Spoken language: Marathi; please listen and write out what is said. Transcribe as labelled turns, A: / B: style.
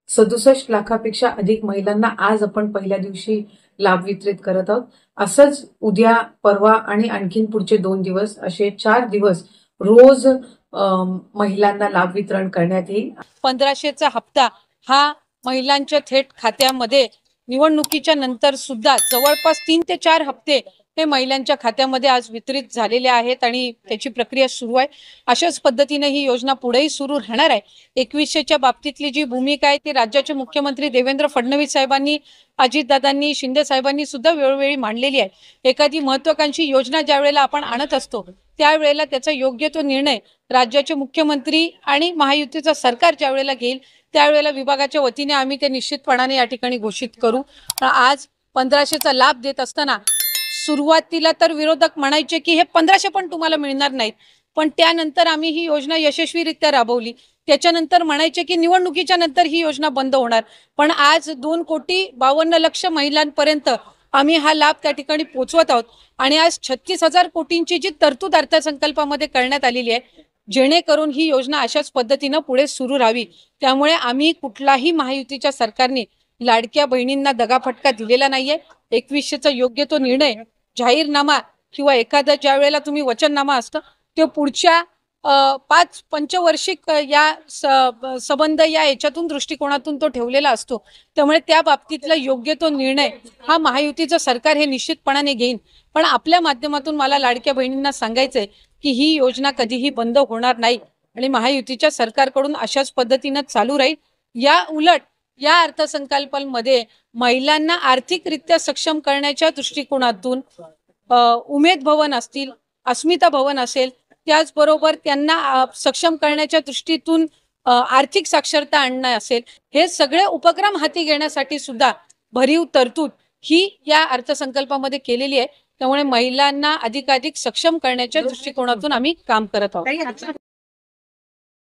A: 67 लाखापेक्षा अधिक महिलांना आज आपण पहिल्या दिवशी लाभ वितरित करत आहोत। असंच उद्या, परवा आणि आणखीन पुढचे 2 दिवस असे 4 दिवस रोज महिलांना लाभ वितरण करण्यात येईल।
B: 1500चा हप्ता हा महिलांच्या थेट खात्यामध्ये निवडणुकीच्या नंतर सुद्धा जवळपास 3 ते 4 हप्ते हे महिलांच्या खात्यामध्ये आज वितरित झालेले आहेत आणि त्याची प्रक्रिया सुरू आहे। अशाच पद्धतीने ही योजना पुढेही सुरू राहणार आहे। 2100च्या बाबतीतली जी भूमिका आहे ती राज्याचे मुख्यमंत्री देवेंद्र फडणवीस साहेबांनी, अजितदादांनी, शिंदे साहेबांनी सुद्धा वेळोवेळी मांडलेली आहे। एखादी महत्त्वाकांक्षी योजना ज्या वेळेला आपण आणत असतो त्यावेळेला त्याचा योग्य तो निर्णय राज्याचे मुख्यमंत्री आणि महायुतीचं सरकार ज्या वेळेला घेईल त्यावेळेला विभागाच्या वतीने आम्ही ते निश्चितपणाने या ठिकाणी घोषित करू। आज 1500चा लाभ देत असताना सुरुवातीला तर विरोधक म्हणायचे की हे 1500 पण तुम्हाला मिळणार नाहीत, पण त्यानंतर आम्ही ही योजना यशस्वीरित्या राबवली। त्याच्यानंतर म्हणायचे की निवडणुकीच्या नंतर ही योजना बंद होणार, पण आज 2,52,00,000 महिलांपर्यंत आम्ही हा लाभ त्या ठिकाणी पोहोचवत आहोत आणि आज 36,000 कोटींची जी तरतूद अर्थसंकल्पामध्ये करण्यात आलेली आहे जेणेकरून ही योजना अशाच पद्धतीने पुढे सुरू राहावी। त्यामुळे आम्ही कुठलाही महायुतीच्या सरकारने लाडक्या बहिणींना दगाफटका दिलेला नाहीये। 2100चा योग्य तो निर्णय जाहीरनामा किंवा एखादा ज्या वेळेला तुम्ही वचननामा असतं ते पुढच्या 5 पंचवार्षिक या संबंध या याच्यातून दृष्टिकोनातून तो ठेवलेला असतो। त्यामुळे त्या बाबतीतला योग्य तो निर्णय हा महायुतीचं सरकार हे निश्चितपणाने घेईन। पण आपल्या माध्यमातून मला लाडक्या बहिणींना सांगायचंय की ही योजना कधीही बंद होणार नाही आणि महायुतीच्या सरकारकडून अशाच पद्धतीने चालू राहील। या उलट या अर्थसंकल्पामध्ये महिलांना आर्थिकरित्या सक्षम करण्याच्या दृष्टिकोनातून उमेद भवन असतील, अस्मिता भवन असेल, त्याचबरोबर त्यांना सक्षम करण्याच्या दृष्टीतून आर्थिक साक्षरता आणणं असेल, हे सगळे उपक्रम हाती घेण्यासाठी सुद्धा भरीव तरतूद ही या अर्थसंकल्पामध्ये केलेली आहे। त्यामुळे महिलांना अधिकाधिक सक्षम करण्याच्या दृष्टिकोनातून आम्ही काम करत आहोत।